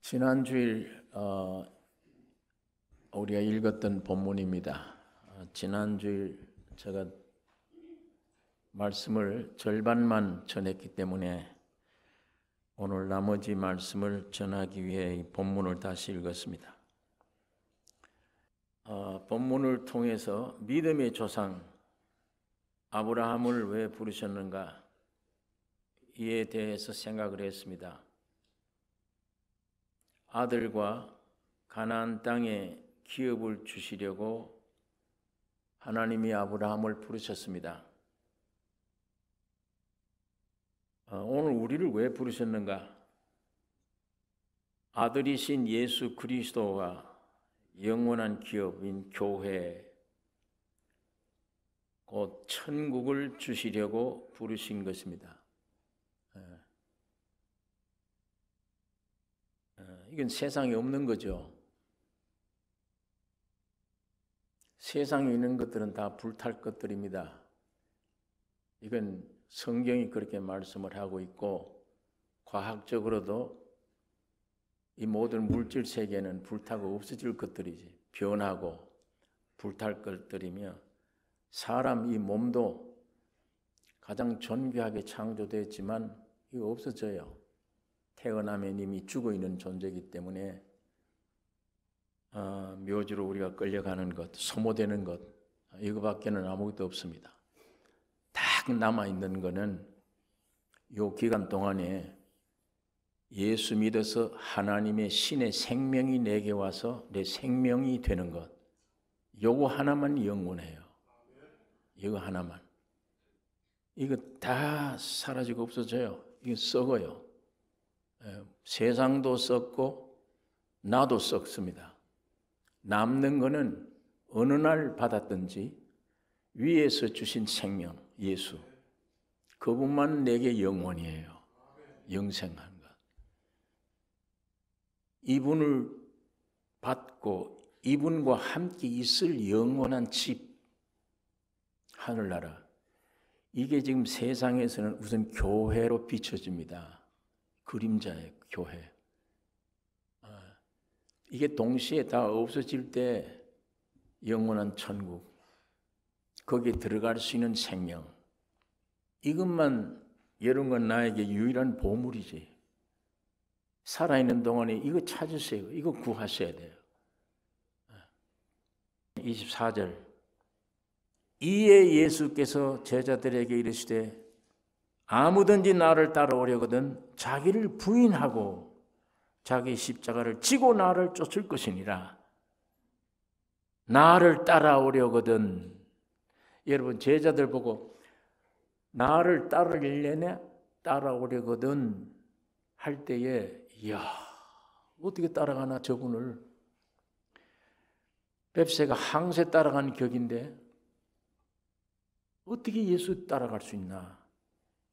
지난주일 우리가 읽었던 본문입니다. 지난주일 제가 말씀을 절반만 전했기 때문에 오늘 나머지 말씀을 전하기 위해 이 본문을 다시 읽었습니다. 본문을 통해서 믿음의 조상 아브라함을 왜 부르셨는가 이에 대해서 생각을 했습니다. 아들과 가나안 땅에 기업을 주시려고 하나님이 아브라함을 부르셨습니다. 오늘 우리를 왜 부르셨는가? 아들이신 예수 그리스도와 영원한 기업인 교회, 곧 천국을 주시려고 부르신 것입니다. 이건 세상에 없는 거죠. 세상에 있는 것들은 다 불탈 것들입니다. 이건 성경이 그렇게 말씀을 하고 있고 과학적으로도 이 모든 물질 세계는 불타고 없어질 것들이지, 변하고 불탈 것들이며 사람 이 몸도 가장 존귀하게 창조되었지만 이거 없어져요. 태어나면 이미 죽어있는 존재이기 때문에 묘지로 우리가 끌려가는 것, 소모되는 것, 이거밖에는 아무것도 없습니다. 딱 남아있는 거는 이 기간 동안에 예수 믿어서 하나님의 신의 생명이 내게 와서 내 생명이 되는 것, 요거 하나만 영원해요. 이거 하나만. 이거 다 사라지고 없어져요. 이거 썩어요. 세상도 썩고 나도 썩습니다. 남는 거는 어느 날 받았든지 위에서 주신 생명 예수, 그분만 내게 영원이에요. 영생한 것. 이분을 받고 이분과 함께 있을 영원한 집, 하늘나라, 이게 지금 세상에서는 우선 교회로 비춰집니다. 그림자의 교회. 이게 동시에 다 없어질 때 영원한 천국, 거기에 들어갈 수 있는 생명, 이것만, 이런 건 나에게 유일한 보물이지. 살아있는 동안에 이거 찾으세요. 이거 구하셔야 돼요. 24절. 이에 예수께서 제자들에게 이르시되 아무든지 나를 따라오려거든 자기를 부인하고 자기 십자가를 지고 나를 쫓을 것이니라. 나를 따라오려거든. 여러분, 제자들 보고 나를 따르려냐 따라오려거든 할 때에, 이야, 어떻게 따라가나 저분을. 뱁새가 항새 따라가는 격인데 어떻게 예수 따라갈 수 있나,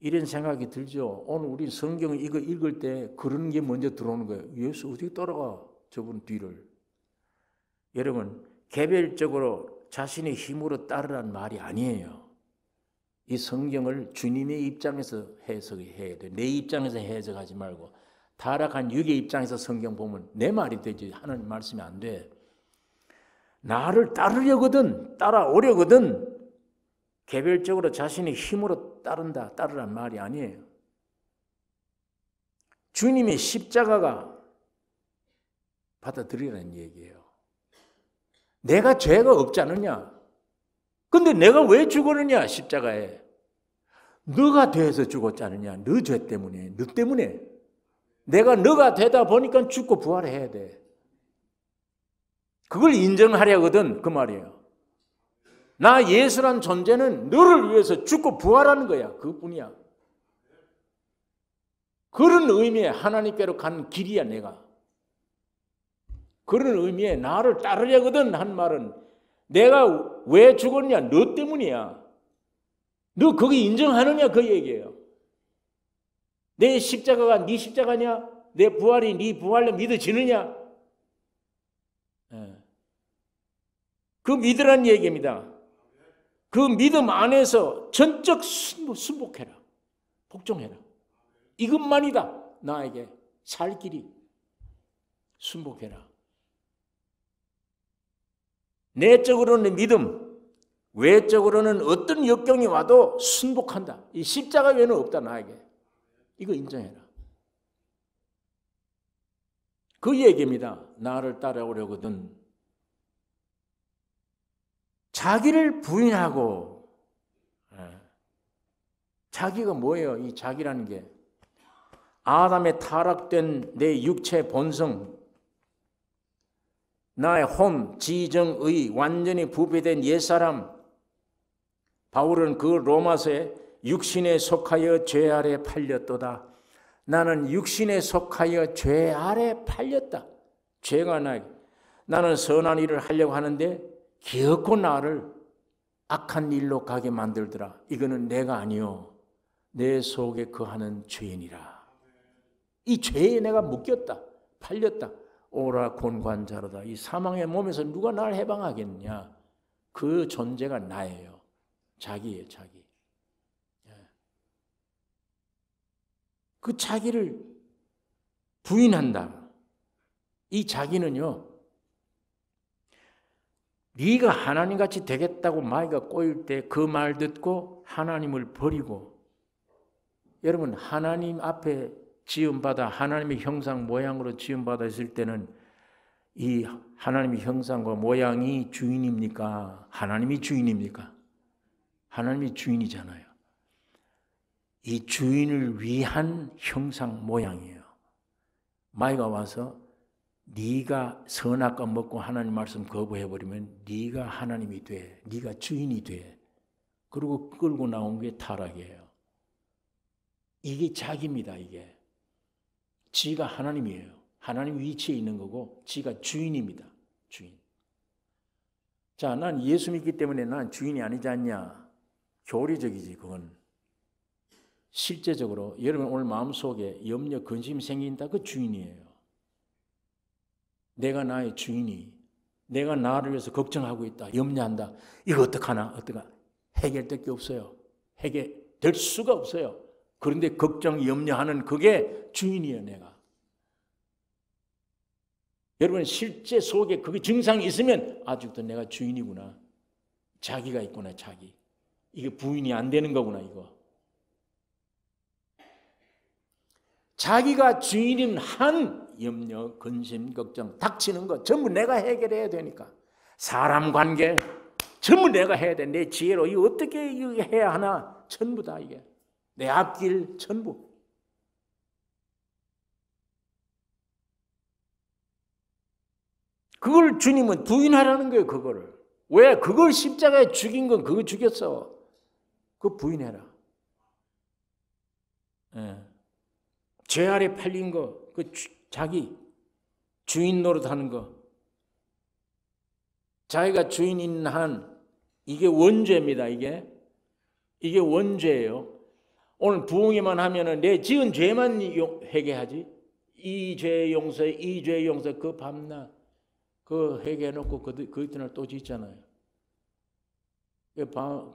이런 생각이 들죠. 오늘 우리 성경을 이거 읽을 때 그런 게 먼저 들어오는 거예요. 예수 어떻게 따라가 저분 뒤를. 여러분, 개별적으로 자신의 힘으로 따르라는 말이 아니에요. 이 성경을 주님의 입장에서 해석해야 돼. 내 입장에서 해석하지 말고 타락한 육의 입장에서 성경 보면 내 말이 되지 하나님 말씀이 안 돼. 나를 따르려거든, 따라오려거든, 개별적으로 자신의 힘으로 따르란 말이 아니에요. 주님의 십자가가 받아들이라는 얘기예요. 내가 죄가 없지 않느냐? 근데 내가 왜 죽었느냐? 십자가에 너가 돼서 죽었지 않느냐? 너 죄 때문에, 너 때문에. 내가 너가 되다 보니까 죽고 부활해야 돼. 그걸 인정하려거든 그 말이에요. 나 예수란 존재는 너를 위해서 죽고 부활하는 거야. 그뿐이야. 그런 의미의 하나님께로 가는 길이야 내가. 그런 의미의 나를 따르려거든 한 말은 내가 왜 죽었냐? 너 때문이야. 너 거기 인정하느냐? 그 얘기예요. 내 십자가가 네 십자가냐? 내 부활이 네 부활로 믿어지느냐? 그 믿으라는 얘기입니다. 그 믿음 안에서 전적 순복해라. 복종해라. 이것만이다. 나에게 살 길이. 순복해라. 내적으로는 믿음, 외적으로는 어떤 역경이 와도 순복한다. 이 십자가 외에는 없다 나에게. 이거 인정해라. 그 얘기입니다. 나를 따라오려거든 자기를 부인하고. 자기가 뭐예요? 이 자기라는 게 아담의 타락된 내 육체 본성, 나의 혼, 지정의 완전히 부패된 옛사람. 바울은 그 로마서에 육신에 속하여 죄 아래 팔렸도다. 나는 육신에 속하여 죄 아래 팔렸다. 죄가 나는 선한 일을 하려고 하는데 기어코 나를 악한 일로 가게 만들더라. 이거는 내가 아니요 내 속에 거하는 죄인이라. 이 죄에 내가 묶였다. 팔렸다. 오라 곤관자로다. 이 사망의 몸에서 누가 나를 해방하겠느냐. 그 존재가 나예요. 자기예요. 자기. 그 자기를 부인한다. 이 자기는요, 네가 하나님같이 되겠다고 마귀가 꼬일 때 그 말 듣고 하나님을 버리고, 여러분 하나님 앞에 지음받아 하나님의 형상 모양으로 지음받아 있을 때는 이 하나님의 형상과 모양이 주인입니까? 하나님이 주인입니까? 하나님이 주인이잖아요. 이 주인을 위한 형상 모양이에요. 마귀가 와서 네가 선악과 먹고 하나님 말씀 거부해버리면 네가 하나님이 돼. 네가 주인이 돼. 그리고 끌고 나온 게 타락이에요. 이게 자기입니다. 이게. 지가 하나님이에요. 하나님 위치에 있는 거고 지가 주인입니다. 주인. 자, 난 예수 믿기 때문에 난 주인이 아니지 않냐. 교리적이지 그건. 실제적으로 여러분 오늘 마음속에 염려, 근심이 생긴다. 그 주인이에요. 내가 나의 주인이, 내가 나를 위해서 걱정하고 있다. 염려한다. 이거 어떡하나? 해결될 게 없어요. 해결될 수가 없어요. 그런데 걱정, 염려하는 그게 주인이에요. 내가. 여러분 실제 속에 그게 증상이 있으면 아직도 내가 주인이구나. 자기가 있구나. 자기. 이게 부인이 안 되는 거구나. 이거. 자기가 주인인 한 염려, 근심, 걱정, 닥치는 거 전부 내가 해결해야 되니까. 사람 관계 전부 내가 해야 돼. 내 지혜로 이거 어떻게 해야 하나. 전부 다 이게. 내 앞길 전부. 그걸 주님은 부인하라는 거예요. 그거를. 왜? 그걸 십자가에 죽인 건 그거 죽였어. 그거 부인해라. 죄 아래 팔린 거, 그 자기 주인 노릇하는 거, 자기가 주인인 한 이게 원죄입니다. 이게 원죄예요. 오늘 부흥회만 하면은 내 지은 죄만 회개하지. 이 죄 용서, 이 죄 용서 그 밤낮 그 회개해놓고 그 이튿날 또 짓잖아요.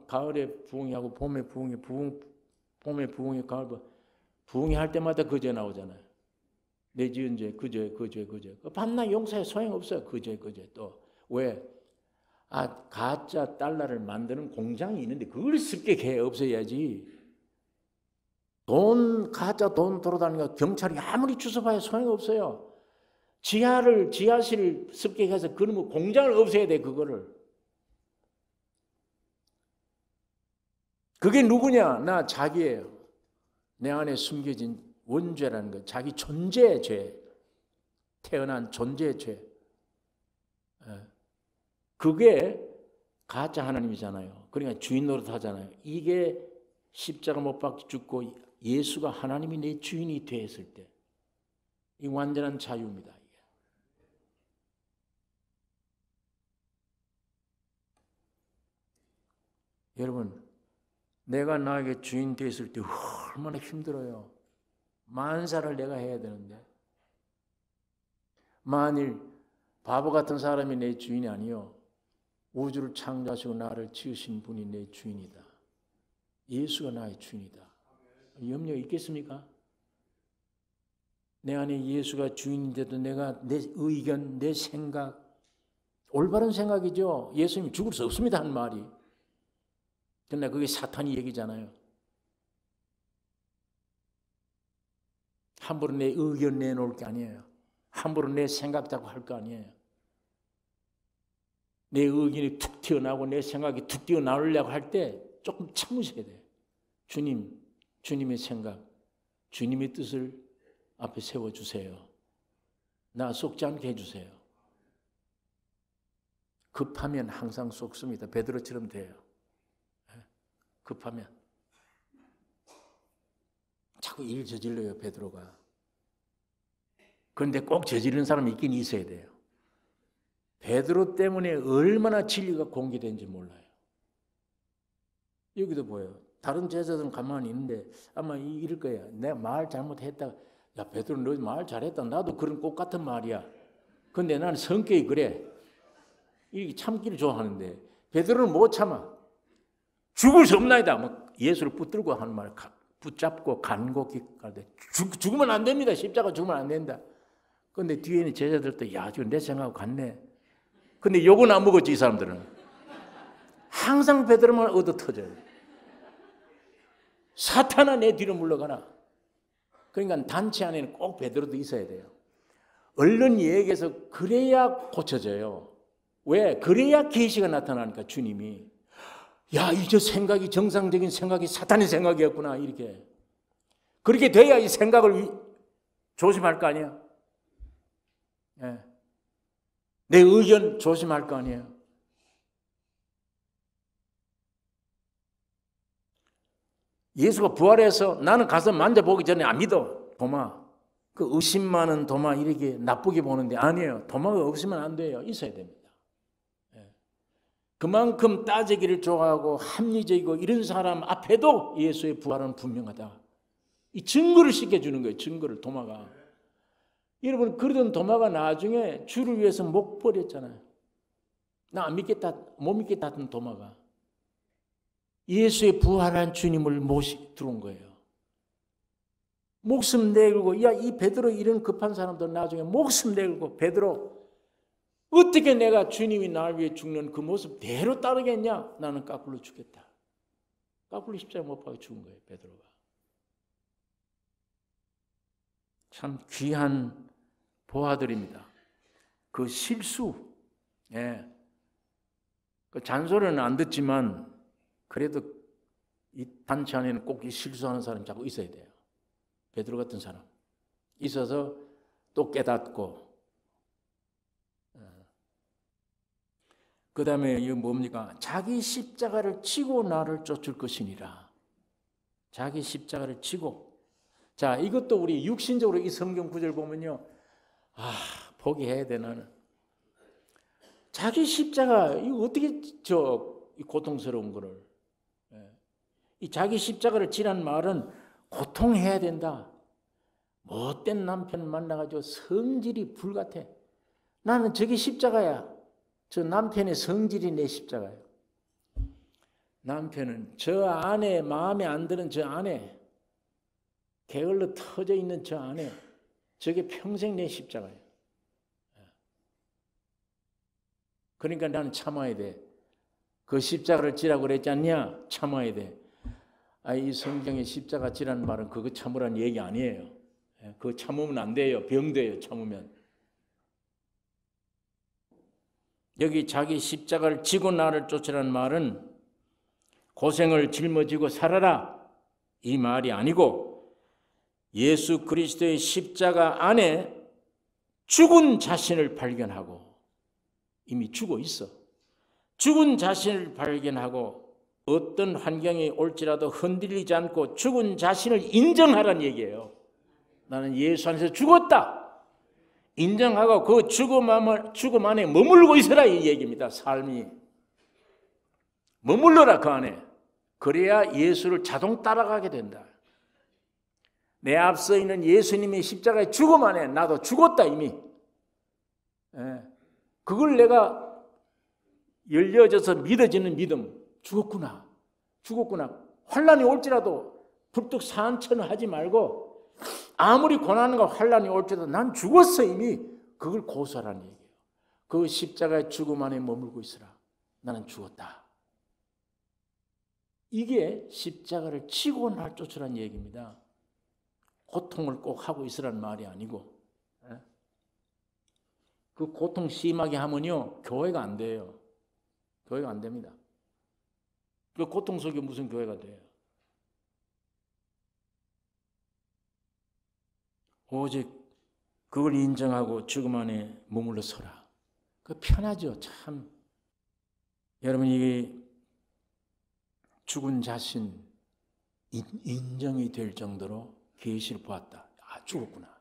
가을에 부흥회하고 봄에 부흥회, 봄에 부흥회, 가을 부흥회 할 때마다 그 죄 나오잖아요. 내 지은 죄, 그 죄. 밤낮 용서해 소용없어요. 그 죄. 또 왜? 가짜 달러를 만드는 공장이 있는데 그걸 습격해 없애야지. 가짜 돈 돌아다니니까 경찰이 아무리 주워봐야 소용없어요. 지하실을 습격해서 그놈의 공장을 없애야 돼. 그거를. 그게 누구냐? 나 자기예요. 내 안에 숨겨진 원죄라는 거, 자기 존재의 죄, 태어난 존재의 죄. 그게 가짜 하나님이잖아요. 그러니까 주인 노릇 하잖아요. 이게 십자가 못 박혀 죽고 예수가 하나님이 내 주인이 되었을 때, 이 완전한 자유입니다. 이게. 여러분, 내가 나에게 주인 되었을 때 얼마나 힘들어요. 만사를 내가 해야 되는데, 만일 바보 같은 사람이 내 주인이 아니요, 우주를 창조하시고 나를 지으신 분이 내 주인이다. 예수가 나의 주인이다. 염려 있겠습니까? 내 안에 예수가 주인인데도 내가 내 의견, 내 생각, 올바른 생각이죠. 예수님이 죽을 수 없습니다 하는 말이. 그러나 그게 사탄이 얘기잖아요. 함부로 내 의견 내놓을 게 아니에요. 함부로 내 생각 자꾸 할 거 아니에요. 내 의견이 툭 튀어나오고 내 생각이 툭 튀어나오려고 할 때 조금 참으셔야 돼요. 주님의 생각, 주님의 뜻을 앞에 세워주세요. 나 속지 않게 해주세요. 급하면 항상 속습니다. 베드로처럼 돼요. 급하면. 자꾸 일 저질러요, 베드로가. 그런데 꼭 저지르는 사람이 있긴 있어야 돼요. 베드로 때문에 얼마나 진리가 공개된지 몰라요. 여기도 보여요. 다른 제자들은 가만히 있는데 아마 이럴 거야. 내가 말 잘못했다. 야, 베드로 너 말 잘했다. 나도 그런 꽃 같은 말이야. 근데 나는 성격이 그래. 이 참기를 좋아하는데 베드로는 못 참아. 죽을 수 없나이다. 막 예수를 붙들고 하는 말 붙잡고 간곡히 가되 죽으면 안 됩니다. 십자가 죽으면 안 된다. 근데 뒤에 있는 제자들도 야, 지금 내 생각하고 같네. 근데 욕은 안 먹었지, 이 사람들은. 항상 베드로만 얻어 터져요. 사탄아 내 뒤로 물러가라. 그러니까 단체 안에는 꼭 베드로도 있어야 돼요. 얼른 얘기해서 그래야 고쳐져요. 왜? 그래야 계시가 나타나니까 주님이. 야, 이제 생각이 정상적인 생각이 사탄의 생각이었구나. 이렇게. 그렇게 돼야 이 생각을 조심할 거 아니야. 예. 내 의견 조심할 거 아니에요. 예수가 부활해서 나는 가서 만져보기 전에 안 믿어. 도마. 그 의심 많은 도마 이렇게 나쁘게 보는데 아니에요. 도마가 없으면 안 돼요. 있어야 됩니다. 예. 그만큼 따지기를 좋아하고 합리적이고 이런 사람 앞에도 예수의 부활은 분명하다. 이 증거를 씻겨주는 거예요. 증거를 도마가. 여러분 그러던 도마가 나중에 주를 위해서 목 버렸잖아요. 나 안 믿겠다, 못 믿겠다 하던 도마가 예수의 부활한 주님을 모시 들어온 거예요. 목숨 내걸고 야, 이 베드로 이런 급한 사람도 나중에 목숨 내걸고 베드로 어떻게 내가 주님이 나를 위해 죽는 그 모습대로 따르겠냐? 나는 까꿀로 죽겠다. 까꿀로 십자가 못 박아 죽은 거예요. 베드로가. 참 귀한 보아들입니다. 그 실수, 예. 그 잔소리는 안 듣지만 그래도 이 단체 안에는 꼭 이 실수하는 사람이 자꾸 있어야 돼요. 베드로 같은 사람 있어서 또 깨닫고, 그 다음에 이거 뭡니까? 자기 십자가를 치고 나를 쫓을 것이니라. 자기 십자가를 치고. 자, 이것도 우리 육신적으로 이 성경 구절 보면요, 포기해야 돼. 나는 자기 십자가 이거 어떻게 이 고통스러운 거를, 이 자기 십자가를 지란 말은 고통해야 된다. 못된 남편 만나가지고 성질이 불같아. 나는 저게 십자가야. 저 남편의 성질이 내 십자가야. 남편은 저 안에 마음에 안 드는 저 안에 게을러 터져 있는 저 안에 저게 평생 내 십자가예요. 그러니까 나는 참아야 돼. 그 십자가를 지라고 그랬지 않냐? 참아야 돼. 이 성경에 십자가 지라는 말은 그거 참으라는 얘기 아니에요. 그거 참으면 안 돼요. 병돼요. 참으면. 여기 자기 십자가를 지고 나를 쫓으라는 말은 고생을 짊어지고 살아라 이 말이 아니고 예수 그리스도의 십자가 안에 죽은 자신을 발견하고, 이미 죽어 있어. 죽은 자신을 발견하고 어떤 환경이 올지라도 흔들리지 않고 죽은 자신을 인정하라는 얘기예요. 나는 예수 안에서 죽었다. 인정하고 그 죽음 안에 머물고 있어라 이 얘기입니다. 삶이. 머물러라 그 안에. 그래야 예수를 자동 따라가게 된다. 내 앞서 있는 예수님의 십자가의 죽음 안에 나도 죽었다 이미. 그걸 내가 열려져서 믿어지는 믿음. 죽었구나. 죽었구나. 환난이 올지라도 불뚝 산천을 하지 말고 아무리 고난과 환난이 올지라도 난 죽었어 이미. 그걸 고소하라는 얘기예요. 그 십자가의 죽음 안에 머물고 있으라. 나는 죽었다. 이게 십자가를 치고 날 쫓으라는 얘기입니다. 고통을 꼭 하고 있으라는 말이 아니고, 그 고통 심하게 하면요 교회가 안 돼요. 교회가 안 됩니다. 그 고통 속에 무슨 교회가 돼요? 오직 그걸 인정하고 죽음 안에 머물러 서라. 그 편하죠. 참. 여러분, 이게 죽은 자신 인정이 될 정도로 계시를 보았다. 아, 죽었구나.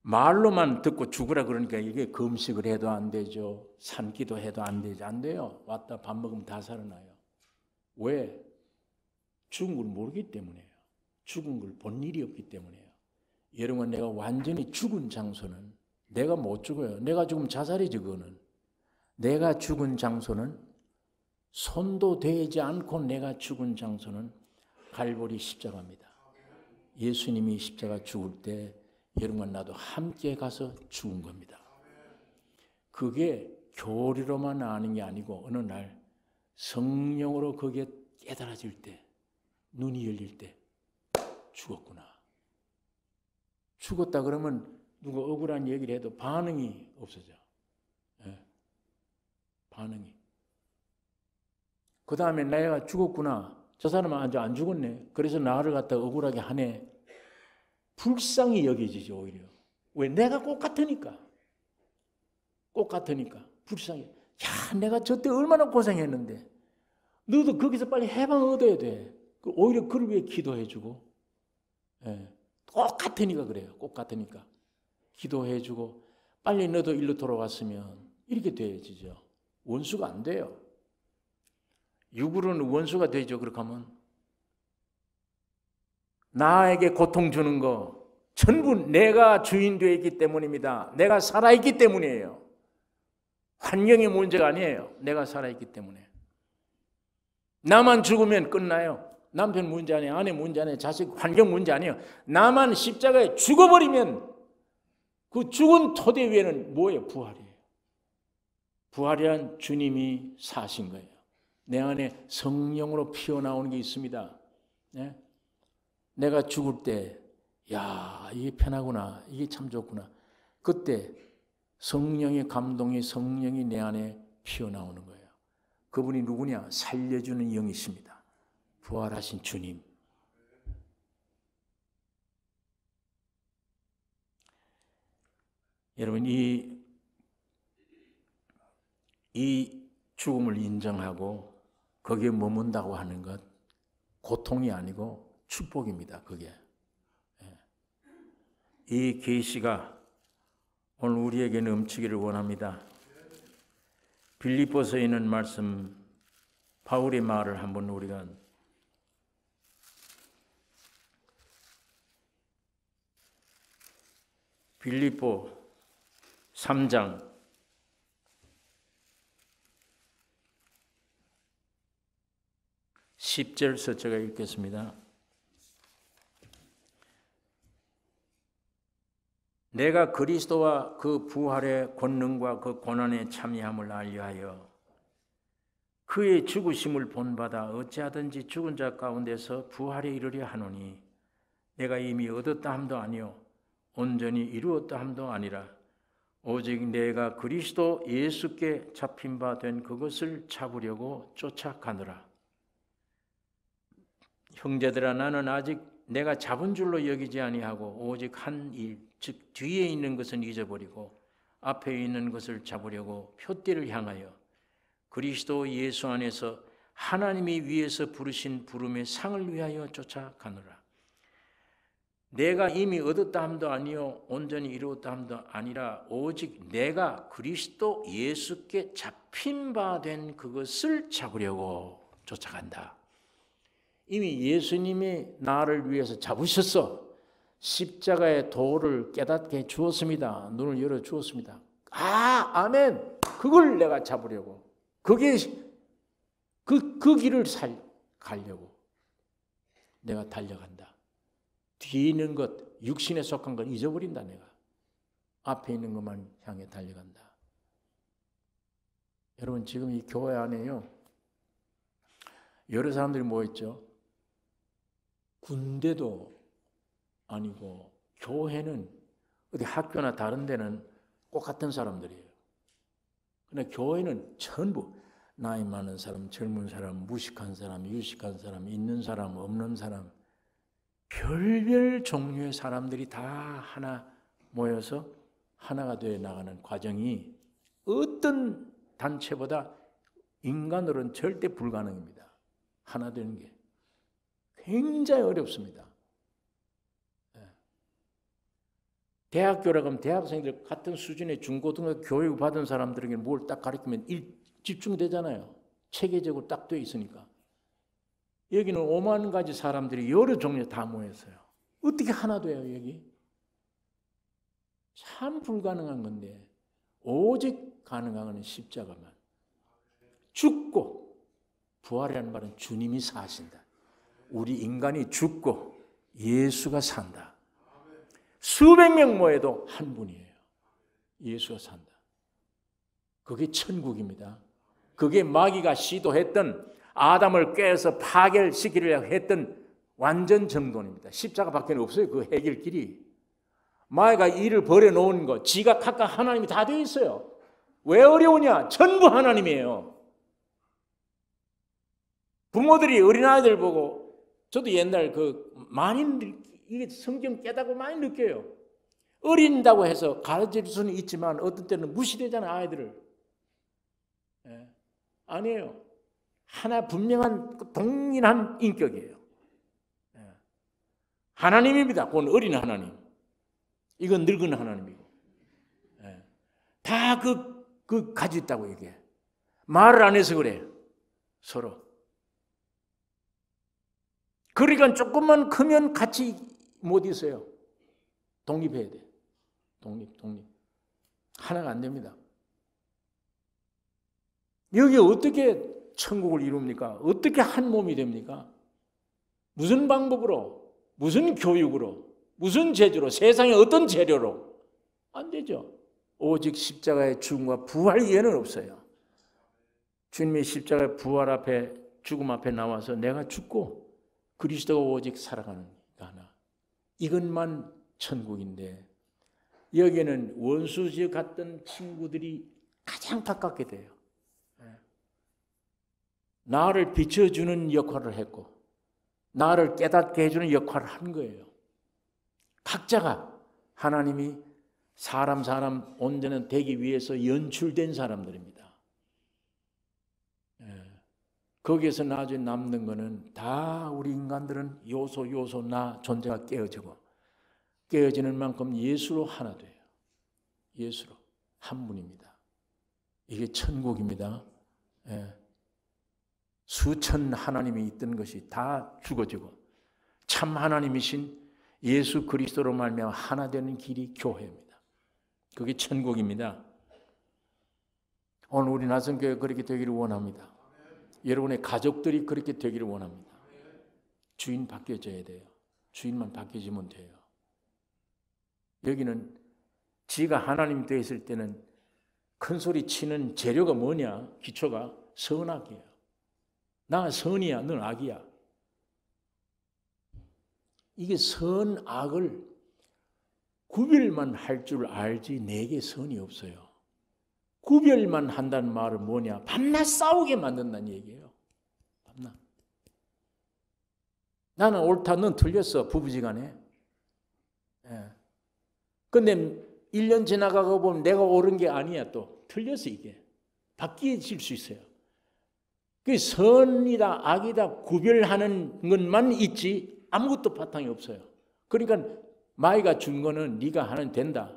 말로만 듣고 죽으라 그러니까 이게 금식을 해도 안 되죠. 산기도 해도 안 되죠. 안 돼요. 왔다 밥 먹으면 다 살아나요. 왜? 죽은 걸 모르기 때문이에요. 죽은 걸 본 일이 없기 때문이에요. 여러분, 내가 완전히 죽은 장소는 내가 못 죽어요. 내가 죽으면 자살이지. 그거는. 내가 죽은 장소는 손도 대지 않고 내가 죽은 장소는 갈보리 십자가입니다. 예수님이 십자가 죽을 때 여러분과 나도 함께 가서 죽은 겁니다. 그게 교리로만 아는 게 아니고 어느 날 성령으로 그게 깨달아질 때, 눈이 열릴 때 죽었구나. 죽었다 그러면 누가 억울한 얘기를 해도 반응이 없어져. 반응이. 그 다음에 내가 죽었구나. 저 사람은 아직 안 죽었네. 그래서 나를 갖다 억울하게 하네. 불쌍히 여겨지죠, 오히려. 왜? 내가 꼭 같으니까. 꼭 같으니까. 불쌍해. 야, 내가 저 때 얼마나 고생했는데. 너도 거기서 빨리 해방 얻어야 돼. 오히려 그를 위해 기도해주고. 꼭 같으니까 그래요. 꼭 같으니까. 기도해주고. 빨리 너도 일로 돌아왔으면 이렇게 돼야지죠. 원수가 안 돼요. 육으로는 원수가 되죠. 그렇게 하면 나에게 고통 주는 거 전부 내가 주인 되어 있기 때문입니다. 내가 살아있기 때문이에요. 환경의 문제가 아니에요. 내가 살아있기 때문에. 나만 죽으면 끝나요. 남편 문제 아니에요. 아내 문제 아니에요. 자식 환경 문제 아니에요. 나만 십자가에 죽어버리면 그 죽은 토대 위에는 뭐예요? 부활이에요. 부활이란 주님이 사신 거예요. 내 안에 성령으로 피어나오는 게 있습니다. 네? 내가 죽을 때, 야, 이게 편하구나. 이게 참 좋구나. 그때 성령의 감동이, 성령이 내 안에 피어나오는 거예요. 그분이 누구냐? 살려주는 영이십니다. 부활하신 주님. 여러분, 이 죽음을 인정하고 거기에 머문다고 하는 것, 고통이 아니고 축복입니다. 그게. 이 계시가 오늘 우리에게 넘치기를 원합니다. 빌립보서에 있는 말씀, 바울의 말을 한번 우리가 빌립보 3장 10절서 제가 읽겠습니다. 내가 그리스도와 그 부활의 권능과 그 고난에 참여함을 알려하여 그의 죽으심을 본받아 어찌하든지 죽은 자 가운데서 부활에 이르려 하노니 내가 이미 얻었다 함도 아니요 온전히 이루었다 함도 아니라 오직 내가 그리스도 예수께 잡힌 바 된 그것을 잡으려고 쫓아가노라. 형제들아, 나는 아직 내가 잡은 줄로 여기지 아니하고 오직 한 일, 즉 뒤에 있는 것은 잊어버리고 앞에 있는 것을 잡으려고 표대를 향하여 그리스도 예수 안에서 하나님이 위에서 부르신 부름의 상을 위하여 쫓아가노라. 내가 이미 얻었다 함도 아니요 온전히 이루었다 함도 아니라 오직 내가 그리스도 예수께 잡힌 바 된 그것을 잡으려고 쫓아간다. 이미 예수님이 나를 위해서 잡으셨어. 십자가의 도를 깨닫게 해 주었습니다. 눈을 열어 주었습니다. 아, 아멘. 그걸 내가 잡으려고. 그게 그 길을 가려고 내가 달려간다. 뒤에 있는 것, 육신에 속한 걸 잊어버린다 내가. 앞에 있는 것만 향해 달려간다. 여러분 지금 이 교회 안에요, 여러 사람들이 모여있죠. 군대도 아니고 교회는 어디 학교나 다른 데는 똑같은 사람들이에요. 그러나 교회는 전부 나이 많은 사람, 젊은 사람, 무식한 사람, 유식한 사람, 있는 사람, 없는 사람, 별별 종류의 사람들이 다 하나 모여서 하나가 되어 나가는 과정이 어떤 단체보다 인간으로는 절대 불가능입니다. 하나 되는 게 굉장히 어렵습니다. 대학교라고 하면 대학생들 같은 수준의 중고등학교 교육 받은 사람들에게 뭘 딱 가르치면 집중되잖아요. 체계적으로 딱 돼 있으니까. 여기는 5만 가지 사람들이 여러 종류 다 모였어요. 어떻게 하나 돼요, 여기? 참 불가능한 건데 오직 가능한 것은 십자가만. 죽고 부활이라는 말은 주님이 사신다. 우리 인간이 죽고 예수가 산다. 수백 명 모여도 한 분이에요. 예수가 산다. 그게 천국입니다. 그게 마귀가 시도했던 아담을 꿰어서 파멸시키려고 했던 완전 정돈입니다. 십자가밖에 없어요. 그 해결길이. 마귀가 일을 벌여놓은 거 지가 각각 하나님이 다 되어 있어요. 왜 어려우냐? 전부 하나님이에요. 부모들이 어린아이들 보고, 저도 옛날 많이 이게 성경 깨닫고 많이 느껴요. 어린다고 해서 가르칠 수는 있지만 어떤 때는 무시되잖아요, 아이들을. 아니에요. 하나 분명한 동일한 인격이에요. 하나님입니다. 그건 어린 하나님. 이건 늙은 하나님이고. 다 가지고 있다고 얘기해. 말을 안 해서 그래. 서로. 그러니까 조금만 크면 같이 못 있어요. 독립해야 돼. 독립. 하나가 안 됩니다. 여기 어떻게 천국을 이룹니까? 어떻게 한 몸이 됩니까? 무슨 방법으로? 무슨 교육으로? 무슨 제주로? 세상의 어떤 재료로? 안 되죠. 오직 십자가의 죽음과 부활 이외에는 없어요. 주님의 십자가의 부활 앞에, 죽음 앞에 나와서 내가 죽고 그리스도가 오직 살아가는 하나. 이것만 천국인데 여기에는 원수지에 갔던 친구들이 가장 가깝게 돼요. 나를 비춰주는 역할을 했고 나를 깨닫게 해주는 역할을 한 거예요. 각자가 하나님이 사람 온전한 되기 위해서 연출된 사람들입니다. 거기에서 나중에 남는 거는 다 우리 인간들은 요소 나 존재가 깨어지고 깨어지는 만큼 예수로 하나 돼요. 예수로 한 분입니다. 이게 천국입니다. 수천 하나님이 있던 것이 다 죽어지고 참 하나님이신 예수 그리스도로 말미암아 하나 되는 길이 교회입니다. 그게 천국입니다. 오늘 우리 나성교회 그렇게 되기를 원합니다. 여러분의 가족들이 그렇게 되기를 원합니다. 주인 바뀌어져야 돼요. 주인만 바뀌어지면 돼요. 여기는 지가 하나님 되어 있을 때는 큰 소리 치는 재료가 뭐냐? 기초가 선악이에요. 나 선이야, 넌 악이야. 이게 선악을 구별만 할 줄 알지 내게 선이 없어요. 구별만 한다는 말은 뭐냐? 밤낮 싸우게 만든다는 얘기예요. 밤낮. 나는 옳다, 넌 틀렸어, 부부지간에. 근데 1년 지나가고 보면 내가 옳은 게 아니야, 또. 틀렸어, 이게. 바뀌어질 수 있어요. 그 선이다, 악이다 구별하는 것만 있지 아무것도 바탕이 없어요. 그러니까 마귀가 준 거는 네가 하면 된다.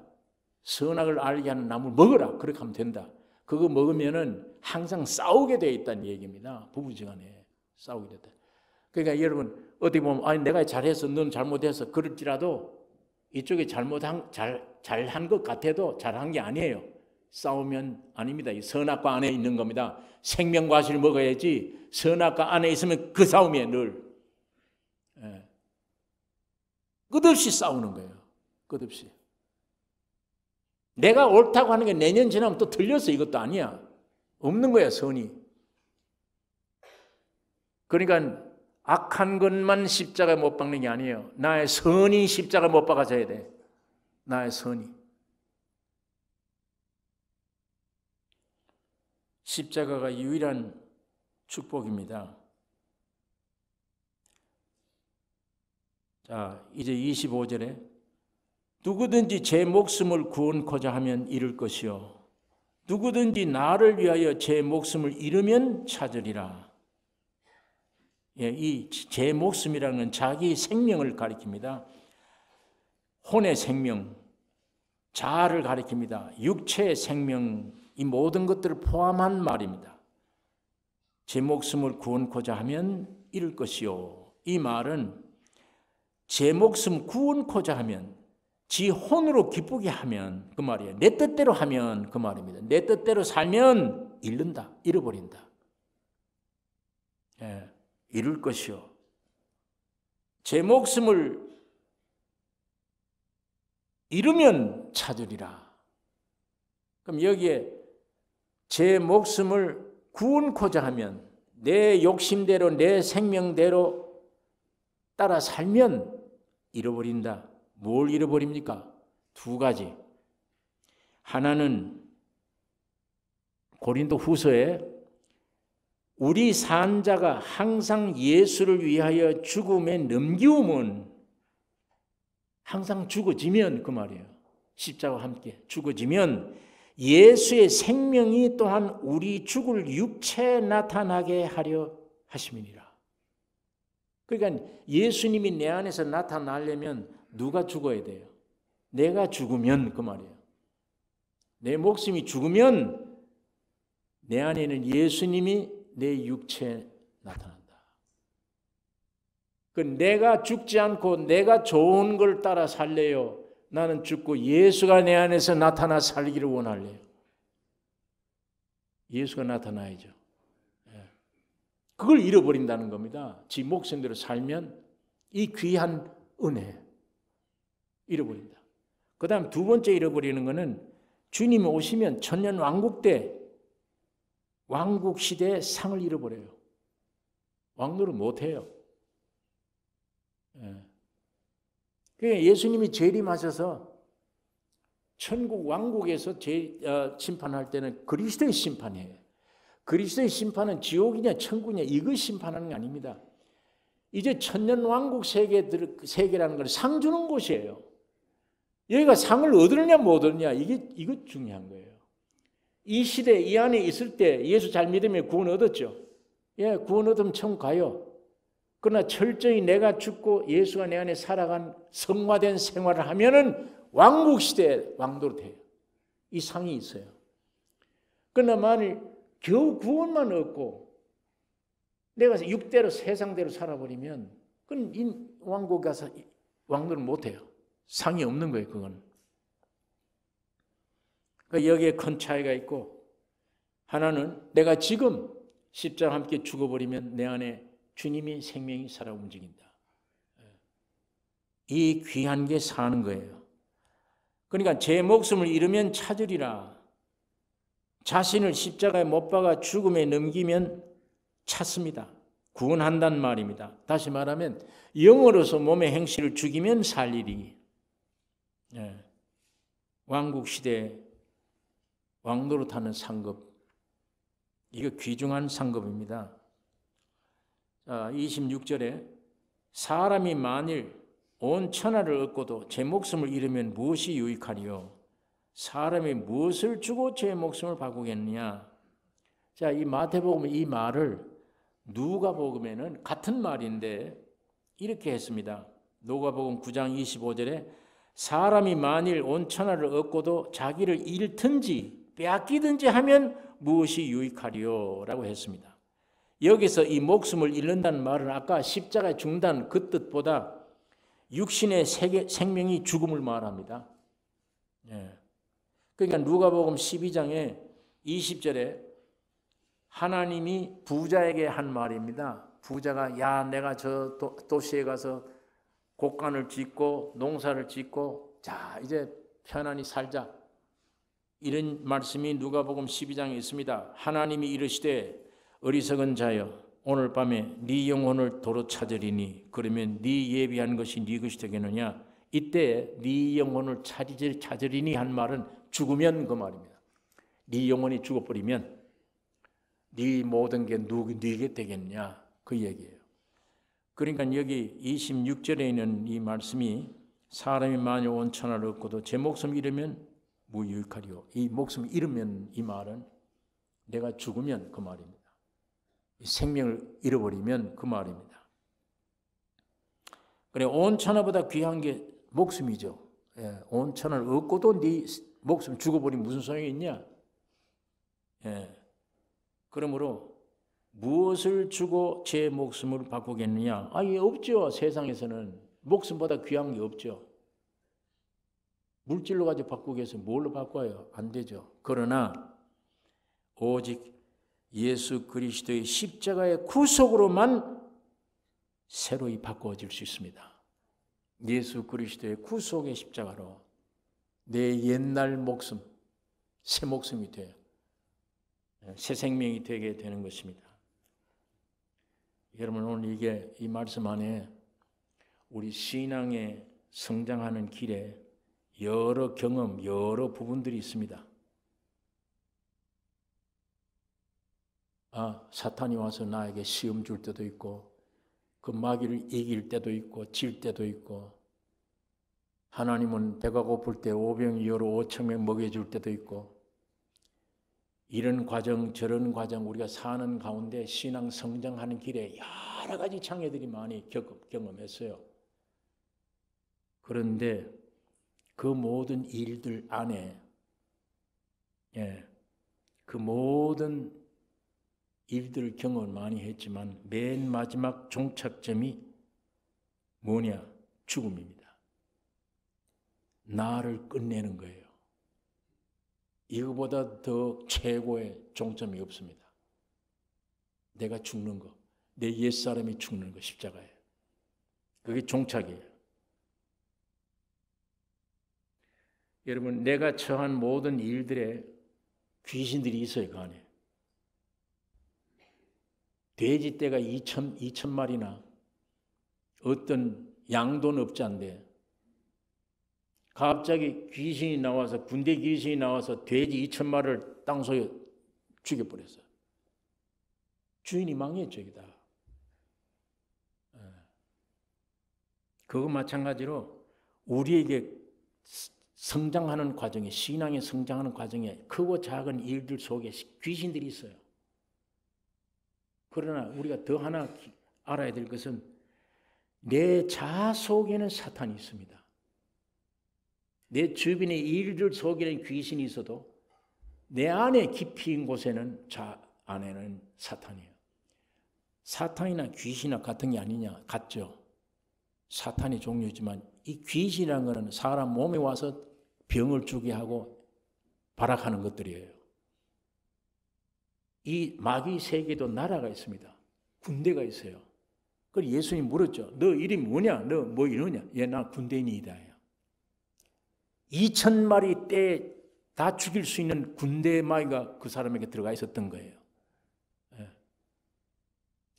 선악을 알게 하는 나무를 먹어라. 그렇게 하면 된다. 그거 먹으면은 항상 싸우게 돼 있다는 얘기입니다. 부부지간에 싸우게 됐다. 그러니까 여러분 어떻게 보면 아니 내가 잘해서 넌 잘못해서 그럴지라도 이쪽이 잘한 것 같아도 잘한 게 아니에요. 싸우면 아닙니다. 선악과 안에 있는 겁니다. 생명과실을 먹어야지 선악과 안에 있으면 그 싸움이에요. 늘. 끝없이 싸우는 거예요. 끝없이. 내가 옳다고 하는 게 내년 지나면 또 틀렸어. 이것도 아니야. 없는 거야, 선이. 그러니까 악한 것만 십자가에 못 박는 게 아니에요. 나의 선이 십자가에 못 박아져야 돼. 나의 선이. 십자가가 유일한 축복입니다. 자, 이제 25절에 누구든지 제 목숨을 구원코자 하면 잃을 것이요 누구든지 나를 위하여 제 목숨을 잃으면 찾으리라. 예, 이 제 목숨이라는 건 자기 생명을 가리킵니다. 혼의 생명, 자아를 가리킵니다. 육체의 생명, 이 모든 것들을 포함한 말입니다. 제 목숨을 구원코자 하면 잃을 것이요. 이 말은 제 목숨 구원코자 하면, 지 혼으로 기쁘게 하면 그 말이에요. 내 뜻대로 하면 그 말입니다. 내 뜻대로 살면 잃는다, 잃어버린다. 예, 잃을 것이요. 제 목숨을 잃으면 찾으리라. 그럼 여기에 제 목숨을 구원코자 하면, 내 욕심대로 내 생명대로 따라 살면 잃어버린다. 뭘 잃어버립니까? 두 가지. 하나는 고린도 후서에 우리 산 자가 항상 예수를 위하여 죽음에 넘기움은, 항상 죽어지면 그 말이에요. 십자가와 함께 죽어지면 예수의 생명이 또한 우리 죽을 육체에 나타나게 하려 하심이니라. 그러니까 예수님이 내 안에서 나타나려면 누가 죽어야 돼요? 내가 죽으면 그 말이에요. 내 목숨이 죽으면 내 안에는 예수님이 내 육체에 나타난다. 그 내가 죽지 않고 내가 좋은 걸 따라 살래요? 나는 죽고 예수가 내 안에서 나타나 살기를 원할래요. 예수가 나타나야죠. 그걸 잃어버린다는 겁니다. 지 목숨대로 살면 이 귀한 은혜 잃어버린다. 그 다음 두 번째 잃어버리는 것은 주님이 오시면 천년 왕국 때, 왕국 시대에 상을 잃어버려요. 왕노를 못해요. 그러니까 예수님이 재림하셔서 천국 왕국에서 심판할 때는 그리스도의 심판이에요. 그리스도의 심판은 지옥이냐 천국이냐 이거 심판하는 게 아닙니다. 이제 천년 왕국 세계라는 건 상 주는 곳이에요. 여기가 상을 얻으느냐 못 얻느냐 이거 중요한 거예요. 이 시대 이 안에 있을 때 예수 잘 믿으면 구원 얻었죠. 예, 구원 얻으면 천국 가요. 그러나 철저히 내가 죽고 예수가 내 안에 살아간 성화된 생활을 하면은 왕국 시대에 왕도로 돼요. 이 상이 있어요. 그러나 만일 겨우 구원만 얻고 내가 육대로 세상대로 살아버리면 그건 이 왕국 가서 왕도를 못 해요. 상이 없는 거예요, 그건. 그러니까 여기에 큰 차이가 있고, 하나는 내가 지금 십자가와 함께 죽어버리면 내 안에 주님이 생명이 살아 움직인다. 이 귀한 게 사는 거예요. 그러니까 제 목숨을 잃으면 찾으리라. 자신을 십자가에 못 박아 죽음에 넘기면 찾습니다. 구원한다는 말입니다. 다시 말하면 영으로서 몸의 행실을 죽이면 살리리. 왕국 시대 왕노로 타는 상급, 이거 귀중한 상급입니다. 26절에 사람이 만일 온 천하를 얻고도 제 목숨을 잃으면 무엇이 유익하리요? 사람이 무엇을 주고 제 목숨을 바꾸겠느냐? 자, 이 마태복음 이 말을 누가복음에는 같은 말인데 이렇게 했습니다. 누가복음 9장 25절에 사람이 만일 온 천하를 얻고도 자기를 잃든지 빼앗기든지 하면 무엇이 유익하리요? 라고 했습니다. 여기서 이 목숨을 잃는다는 말은 아까 십자가에 죽는다는 그 뜻보다 육신의 생명이 죽음을 말합니다. 그러니까 누가복음 12장에 20절에 하나님이 부자에게 한 말입니다. 부자가 야 내가 저 도시에 가서 곡간을 짓고 농사를 짓고 자 이제 편안히 살자. 이런 말씀이 누가복음 12장에 있습니다. 하나님이 이르시되 어리석은 자여 오늘 밤에 네 영혼을 도로 찾으리니 그러면 네 예비한 것이 네 것이 되겠느냐. 이때 네 영혼을 찾으리니 한 말은 죽으면 그 말입니다. 네 영혼이 죽어버리면 네 모든 게 네게 되겠냐 그 얘기예요. 그러니까 여기 26절에 있는 이 말씀이 사람이 만일 온 천하를 얻고도 제 목숨 잃으면 무유익하리요. 이 목숨 잃으면 이 말은 내가 죽으면 그 말입니다. 생명을 잃어버리면 그 말입니다. 그래 온 천하보다 귀한 게 목숨이죠. 예, 온 천하를 얻고도 네 목숨 죽어버리면 무슨 소용이 있냐? 예, 그러므로 무엇을 주고 제 목숨을 바꾸겠느냐? 아예 없죠. 세상에서는 목숨보다 귀한 게 없죠. 물질로 가지고 바꾸기 위해서 뭘로 바꿔요? 안 되죠. 그러나 오직 예수 그리스도의 십자가의 구속으로만 새로이 바꿔질 수 있습니다. 예수 그리스도의 구속의 십자가로 내 옛날 목숨, 새 목숨이 돼요. 새 생명이 되게 되는 것입니다. 여러분 오늘 이 말씀 안에 우리 신앙에 성장하는 길에 여러 경험, 여러 부분들이 있습니다. 사탄이 와서 나에게 시험 줄 때도 있고 그 마귀를 이길 때도 있고 질 때도 있고 하나님은 배가 고플 때 오병이어로 5,000명 먹여줄 때도 있고 이런 과정 저런 과정 우리가 사는 가운데 신앙 성장하는 길에 여러 가지 장애들이 많이 경험했어요. 그런데 그 모든 일들 안에 그 모든 일들을 경험을 많이 했지만 맨 마지막 종착점이 뭐냐? 죽음입니다. 나를 끝내는 거예요. 이거보다 더 최고의 종점이 없습니다. 내가 죽는 거, 내 옛사람이 죽는 거 십자가예요. 그게 종착이에요. 여러분 내가 처한 모든 일들에 귀신들이 있어요. 그 안에. 돼지떼가 2천 마리나 어떤 양돈업자인데 갑자기 귀신이 나와서 군대 귀신이 나와서 돼지 2,000마리를 땅속에 죽여버렸어요. 주인이 망했죠. 여기다. 그거 마찬가지로 우리에게 성장하는 과정에 신앙에 성장하는 과정에 크고 작은 일들 속에 귀신들이 있어요. 그러나 우리가 더 하나 알아야 될 것은 내 자아 속에는 사탄이 있습니다. 내 주변의 일들 속에는 귀신이 있어도 내 안에 깊이 있는 곳에는 안에는 사탄이에요. 사탄이나 귀신이나 같은 게 아니냐? 같죠. 사탄의 종류지만 이 귀신이라는 것은 사람 몸에 와서 병을 주게 하고 발악하는 것들이에요. 이 마귀 세계도 나라가 있습니다. 군대가 있어요. 그래서 예수님이 물었죠. 너 이름이 뭐냐? 너 뭐 이러냐? 예, 나 군대인이다. 2,000마리 떼 다 죽일 수 있는 군대 마귀가 그 사람에게 들어가 있었던 거예요.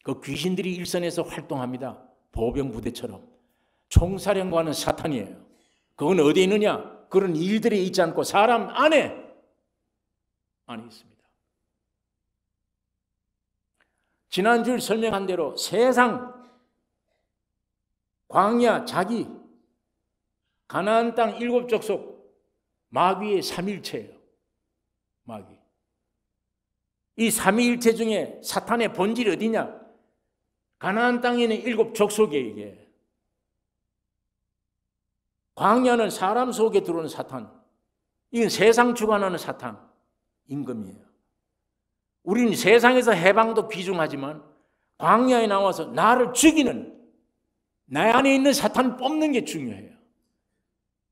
그 귀신들이 일선에서 활동합니다. 보병부대처럼. 총사령관은 사탄이에요. 그건 어디에 있느냐? 그런 일들이 있지 않고 사람 안에 있습니다. 지난주에 설명한 대로 세상, 광야, 자기, 가나안 땅 7족속 마귀의 삼일체예요. 마귀. 이 삼위일체 중에 사탄의 본질이 어디냐? 가나안 땅에는 7족속이에요. 이게. 광야는 사람 속에 들어오는 사탄. 이건 세상 주관하는 사탄, 임금이에요. 우리는 세상에서 해방도 귀중하지만 광야에 나와서 나를 죽이는 내 안에 있는 사탄 뽑는 게 중요해요.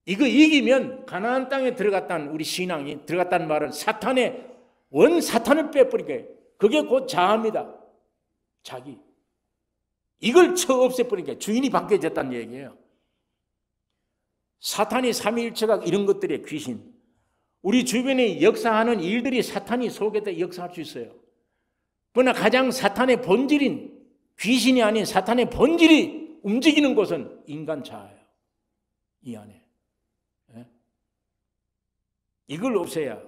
이거 이기면 가나안 땅에 들어갔다는 우리 신앙이 들어갔다는 말은 사탄의 원 사탄을 빼버리게 그게 곧 자아입니다. 자기. 이걸 쳐 없애버리니까 주인이 바뀌어졌다는 얘기예요. 사탄이 삼위일체가 이런 것들의 귀신, 우리 주변에 역사하는 일들이 사탄이 속에다 역사할 수 있어요. 그러나 가장 사탄의 본질인 귀신이 아닌 사탄의 본질이 움직이는 곳은 인간 자아예요. 이 안에. 이걸 없애야.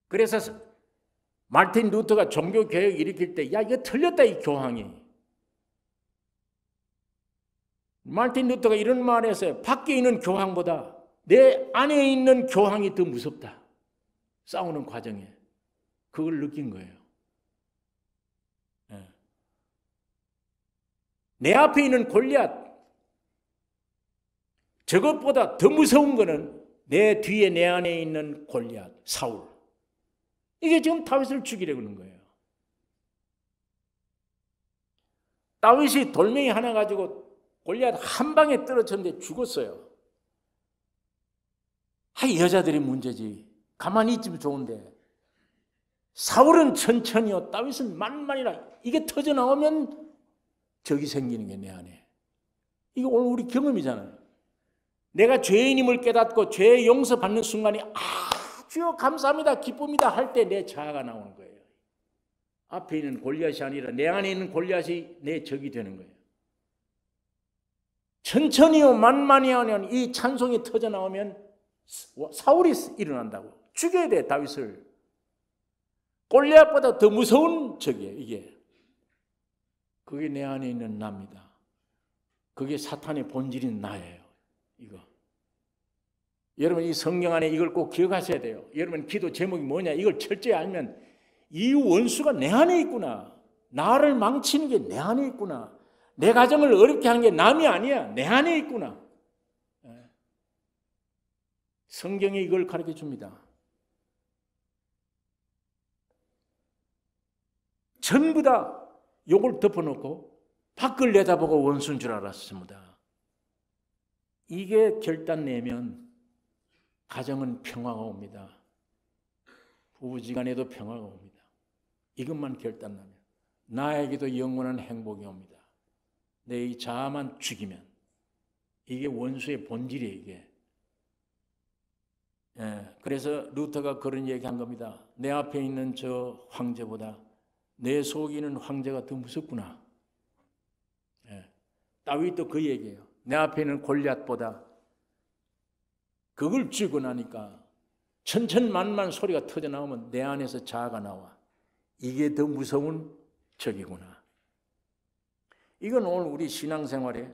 그래서 마틴 루터가 종교개혁 일으킬 때, 야, 이거 틀렸다, 이 교황이. 마틴 루터가 이런 말을 했어요. 밖에 있는 교황보다 내 안에 있는 교황이 더 무섭다. 싸우는 과정에. 그걸 느낀 거예요. 내 앞에 있는 골리앗, 저것보다 더 무서운 거는 내 뒤에 내 안에 있는 골리앗, 사울. 이게 지금 다윗을 죽이려고 하는 거예요. 다윗이 돌멩이 하나 가지고 골리앗 한 방에 떨어졌는데 죽었어요. 여자들이 문제지. 가만히 있으면 좋은데. 사울은 천천히요, 다윗은 만만이라. 이게 터져나오면 적이 생기는 게 내 안에. 이게 오늘 우리 경험이잖아요. 내가 죄인임을 깨닫고 죄 용서받는 순간이 주여 감사합니다, 기쁩니다 할 때 내 자아가 나오는 거예요. 앞에 있는 골리앗이 아니라 내 안에 있는 골리앗이 내 적이 되는 거예요. 천천히요 만만히 하면 이 찬송이 터져나오면 사울이 일어난다고. 죽여야 돼, 다윗을. 골리앗보다 더 무서운 적이에요, 이게. 그게 내 안에 있는 나입니다. 그게 사탄의 본질인 나예요, 이거. 여러분, 이 성경 안에 이걸 꼭 기억하셔야 돼요. 여러분, 기도 제목이 뭐냐, 이걸 철저히 알면 이 원수가 내 안에 있구나. 나를 망치는 게 내 안에 있구나. 내 가정을 어렵게 하는 게 남이 아니야, 내 안에 있구나. 성경이 이걸 가르쳐 줍니다. 전부 다 욕을 덮어놓고 밖을 내다보고 원수인 줄 알았습니다. 이게 결단 내면 가정은 평화가 옵니다. 부부지간에도 평화가 옵니다. 이것만 결단하면 나에게도 영원한 행복이 옵니다. 내 이 자아만 죽이면. 이게 원수의 본질이에요, 이게. 그래서 루터가 그런 얘기한 겁니다. 내 앞에 있는 저 황제보다 내 속에 있는 황제가 더 무섭구나. 다윗도 그 얘기예요. 내 앞에 있는 골리앗보다. 그걸 쥐고 나니까 천천만만 소리가 터져나오면 내 안에서 자아가 나와. 이게 더 무서운 적이구나. 이건 오늘 우리 신앙생활에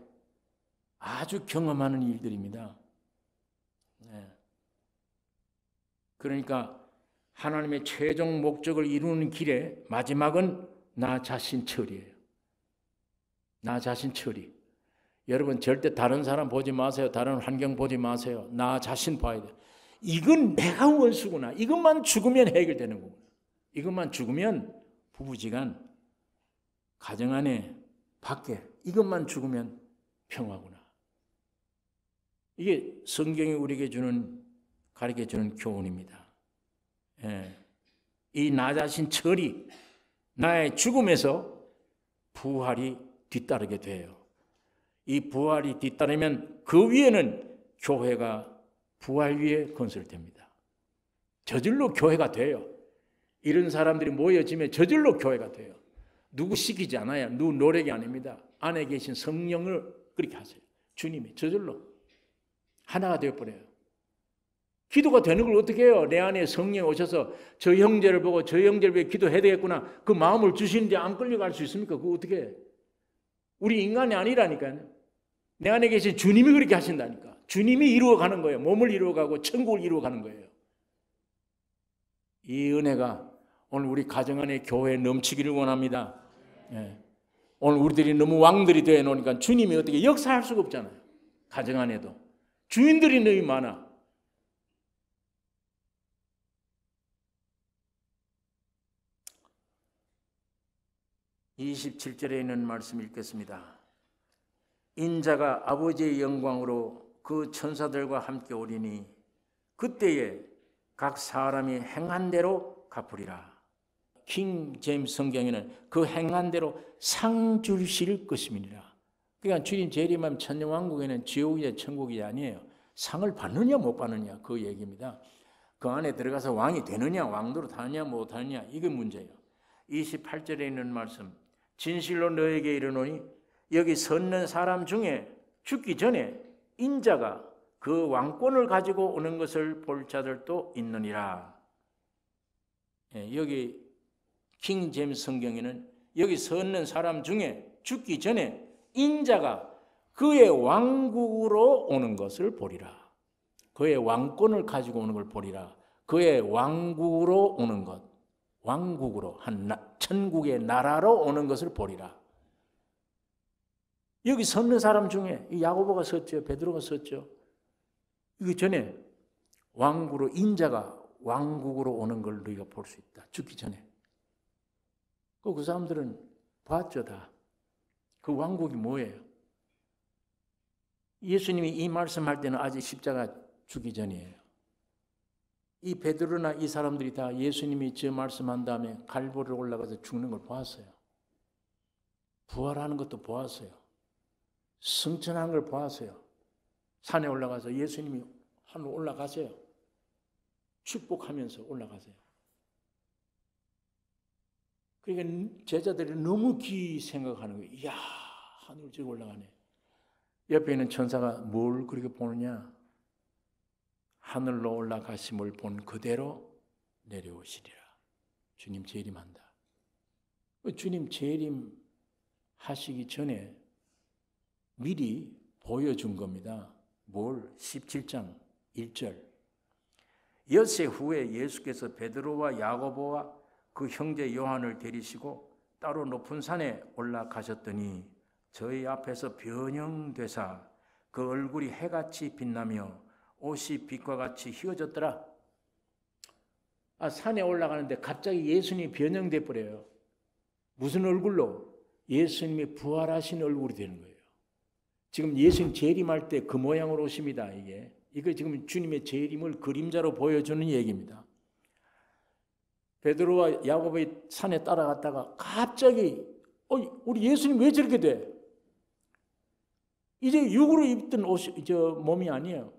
아주 경험하는 일들입니다. 그러니까 하나님의 최종 목적을 이루는 길에 마지막은 나 자신 처리예요. 나 자신 처리. 여러분, 절대 다른 사람 보지 마세요. 다른 환경 보지 마세요. 나 자신 봐야 돼요. 이건 내가 원수구나. 이것만 죽으면 해결되는 거구나. 이것만 죽으면 부부지간, 가정 안에, 밖에 이것만 죽으면 평화구나. 이게 성경이 우리에게 가르쳐주는 교훈입니다. 이 나 자신 처리, 나의 죽음에서 부활이 뒤따르게 돼요. 이 부활이 뒤따르면 그 위에는 교회가 부활 위에 건설됩니다. 저절로 교회가 돼요. 이런 사람들이 모여지면 저절로 교회가 돼요. 누구 시키지 않아요. 누구 노력이 아닙니다. 안에 계신 성령을 그렇게 하세요. 주님이 저절로 하나가 되어버려요. 기도가 되는 걸 어떻게 해요? 내 안에 성령이 오셔서 저 형제를 보고 저 형제를 위해 기도해야 되겠구나. 그 마음을 주시는데 안 끌려갈 수 있습니까? 그거 어떻게 해? 우리 인간이 아니라니까요. 내 안에 계신 주님이 그렇게 하신다니까. 주님이 이루어가는 거예요. 몸을 이루어가고 천국을 이루어가는 거예요. 이 은혜가 오늘 우리 가정 안에 교회에 넘치기를 원합니다. 오늘 우리들이 너무 왕들이 되어 놓으니까 주님이 어떻게 역사할 수가 없잖아요. 가정 안에도. 주인들이 너무 많아. (27절에) 있는 말씀 읽겠습니다. 인자가 아버지의 영광으로 그 천사들과 함께 오리니 그때에 각 사람이 행한 대로 갚으리라. 킹 제임스 성경에는 그 행한 대로 상 주실 것임이니라. 그러니까 주님 재림하면 천년왕국에는 지옥이냐 천국이 아니에요. 상을 받느냐 못 받느냐 그 얘기입니다. 그 안에 들어가서 왕이 되느냐 왕도로 타느냐 못하느냐 이게 문제예요. 28절에 있는 말씀, 진실로 너에게 이르노니 여기 섰는 사람 중에 죽기 전에 인자가 그 왕권을 가지고 오는 것을 볼 자들도 있느니라. 여기 킹 제임스 성경에는 여기 섰는 사람 중에 죽기 전에 인자가 그의 왕국으로 오는 것을 보리라. 그의 왕권을 가지고 오는 걸 보리라. 그의 왕국으로 오는 것, 왕국으로 천국의 나라로 오는 것을 보리라. 여기 섰는 사람 중에 야고보가 섰죠, 베드로가 섰죠. 그 전에 왕국으로 인자가 왕국으로 오는 걸 너희가 볼 수 있다. 죽기 전에. 그 사람들은 봤죠 다. 그 왕국이 뭐예요? 예수님이 이 말씀할 때는 아직 십자가 죽기 전이에요. 이 베드로나 이 사람들이 다 예수님이 저 말씀한 다음에 갈보리로 올라가서 죽는 걸 보았어요. 부활하는 것도 보았어요. 승천하는 걸 보았어요. 산에 올라가서 예수님이 하늘로 올라가세요. 축복하면서 올라가세요. 그러니까 제자들이 너무 깊이 생각하는 거예요. 이야, 하늘로 쭉 올라가네. 옆에 있는 천사가 뭘 그렇게 보느냐? 하늘로 올라가심을 본 그대로 내려오시리라. 주님 재림한다. 주님 재림 하시기 전에 미리 보여준 겁니다. 뭘? 17장 1절. 엿새 후에 예수께서 베드로와 야고보와 그 형제 요한을 데리시고 따로 높은 산에 올라가셨더니 저희 앞에서 변형되사 그 얼굴이 해같이 빛나며 옷이 빛과 같이 휘어졌더라. 산에 올라가는데 갑자기 예수님이 변형돼 버려요. 무슨 얼굴로? 예수님이 부활하신 얼굴이 되는 거예요. 지금 예수님 재림할 때 그 모양으로 오십니다. 이거 지금 주님의 재림을 그림자로 보여주는 얘기입니다. 베드로와 야고보의 산에 따라갔다가 갑자기 우리 예수님 왜 저렇게 돼? 이제 육으로 입던 몸이 아니에요.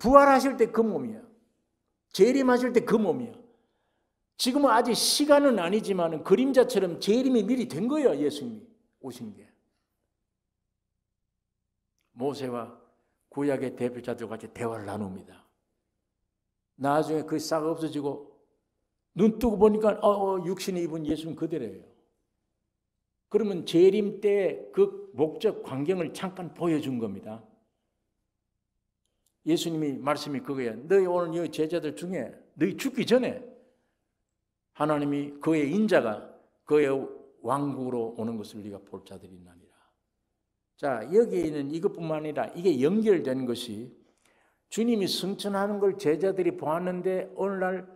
부활하실 때 그 몸이에요. 재림하실 때 그 몸이에요. 지금은 아직 시간은 아니지만 그림자처럼 재림이 미리 된 거예요. 예수님이 오신 게. 모세와 구약의 대표자들과 같이 대화를 나눕니다. 나중에 그 싹 없어지고 눈 뜨고 보니까 육신에 입은 예수는 그대로예요. 그러면 재림 때 그 목적 광경을 잠깐 보여준 겁니다. 예수님이 말씀이 그거예요. 너희 오늘 이 제자들 중에 너희 죽기 전에 하나님이 그의 인자가 그의 왕국으로 오는 것을 네가 볼 자들이 있나니라. 자, 여기에는 이것뿐만 아니라 이게 연결된 것이 주님이 승천하는 걸 제자들이 보았는데 오늘날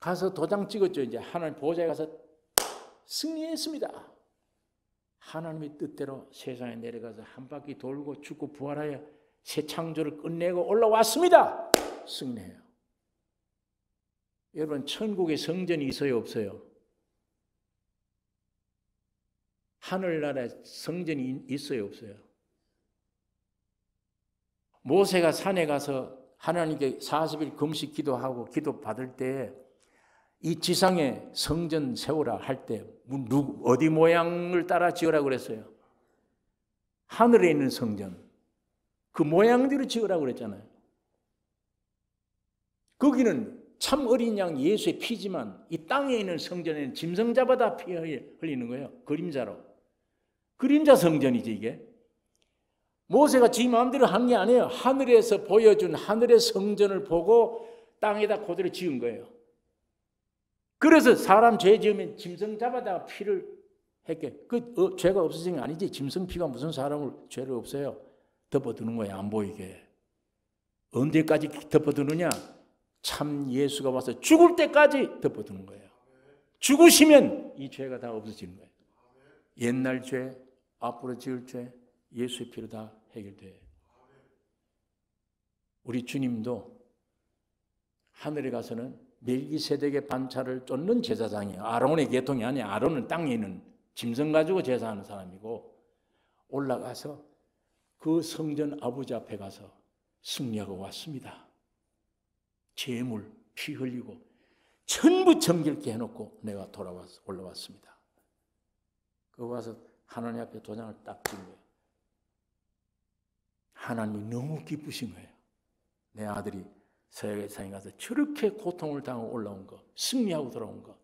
가서 도장 찍었죠. 이제 하나님 보좌에 가서 승리했습니다. 하나님의 뜻대로 세상에 내려가서 한 바퀴 돌고 죽고 부활하여 새 창조를 끝내고 올라왔습니다. 승리해요. 여러분, 천국에 성전이 있어요, 없어요? 하늘나라에 성전이 있어요, 없어요? 모세가 산에 가서 하나님께 40일 금식 기도하고 기도 받을 때 이 지상에 성전 세우라 할 때 어디 모양을 따라 지으라고 그랬어요? 하늘에 있는 성전. 그 모양대로 지으라고 그랬잖아요. 거기는 참 어린 양 예수의 피지만 이 땅에 있는 성전에는 짐승 잡아다 피 흘리는 거예요. 그림자로. 그림자 성전이지 이게. 모세가 지 마음대로 한 게 아니에요. 하늘에서 보여준 하늘의 성전을 보고 땅에다 그대로 지은 거예요. 그래서 사람 죄 지으면 짐승 잡아다가 피를 했게. 죄가 없어진 게 아니지. 짐승 피가 무슨 사람을 죄를 없어요. 덮어두는 거야, 안 보이게. 언제까지 덮어두느냐? 참 예수가 와서 죽을 때까지 덮어두는 거예요. 죽으시면 이 죄가 다 없어지는 거예요. 옛날 죄, 앞으로 지을 죄, 예수의 피로 다 해결돼요. 우리 주님도 하늘에 가서는 멜기세덱의 반차를 쫓는 제사장이에요. 아론의 계통이 아니에요. 아론은 땅에 있는 짐승 가지고 제사하는 사람이고 올라가서 그 성전 아버지 앞에 가서 승리하고 왔습니다. 재물, 피 흘리고 전부 정결케 해놓고 내가 올라왔습니다. 그거 와서 하나님 앞에 도장을 딱 찍은 거예요. 하나님이 너무 기쁘신 거예요. 내 아들이 서야산에 가서 저렇게 고통을 당하고 올라온 거, 승리하고 돌아온 거.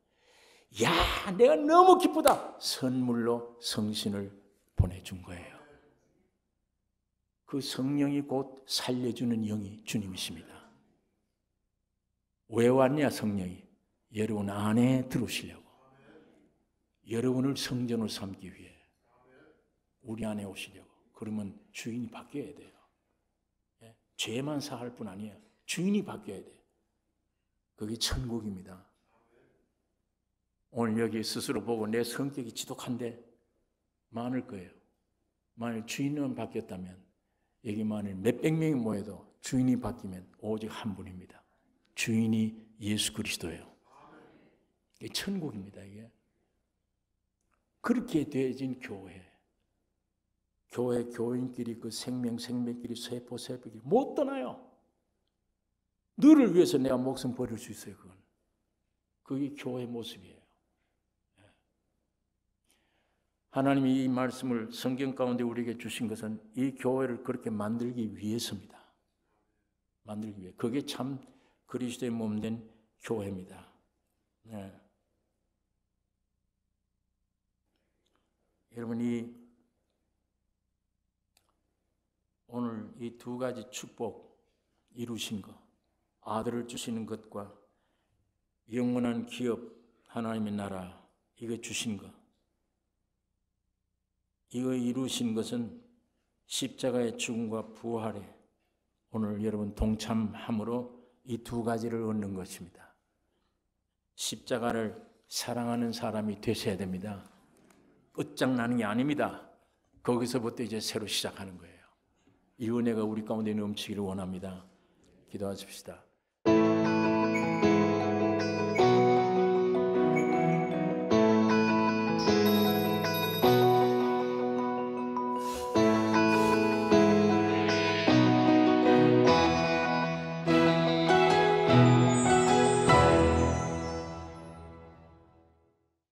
야, 내가 너무 기쁘다. 선물로 성신을 보내준 거예요. 그 성령이 곧 살려주는 영이 주님이십니다. 왜 왔냐 성령이? 여러분 안에 들어오시려고. 여러분을 성전으로 삼기 위해 우리 안에 오시려고. 그러면 주인이 바뀌어야 돼요. 예? 죄만 사할 뿐 아니에요. 주인이 바뀌어야 돼요. 그게 천국입니다. 오늘 여기 스스로 보고 내 성격이 지독한데 많을 거예요. 만일 주인은 바뀌었다면 여기 만일 몇백 명이 모여도 주인이 바뀌면 오직 한 분입니다. 주인이 예수 그리스도예요. 이게 천국입니다. 이게 그렇게 되어진 교회. 교인끼리 그 생명끼리 세포끼리 못 떠나요. 너를 위해서 내가 목숨 버릴 수 있어요. 그건. 그게 교회 모습이에요. 하나님이 이 말씀을 성경 가운데 우리에게 주신 것은 이 교회를 그렇게 만들기 위해서입니다. 만들기 위해. 그게 참 그리스도의 몸된 교회입니다. 네. 여러분 오늘 이 두 가지 축복 이루신 것, 아들을 주시는 것과 영원한 기업 하나님의 나라 이거 주신 것, 이거 이루신 것은 십자가의 죽음과 부활에 오늘 여러분 동참함으로 이 두 가지를 얻는 것입니다. 십자가를 사랑하는 사람이 되셔야 됩니다. 끝장나는 게 아닙니다. 거기서부터 이제 새로 시작하는 거예요. 이 은혜가 우리 가운데 넘치기를 원합니다. 기도하십시다.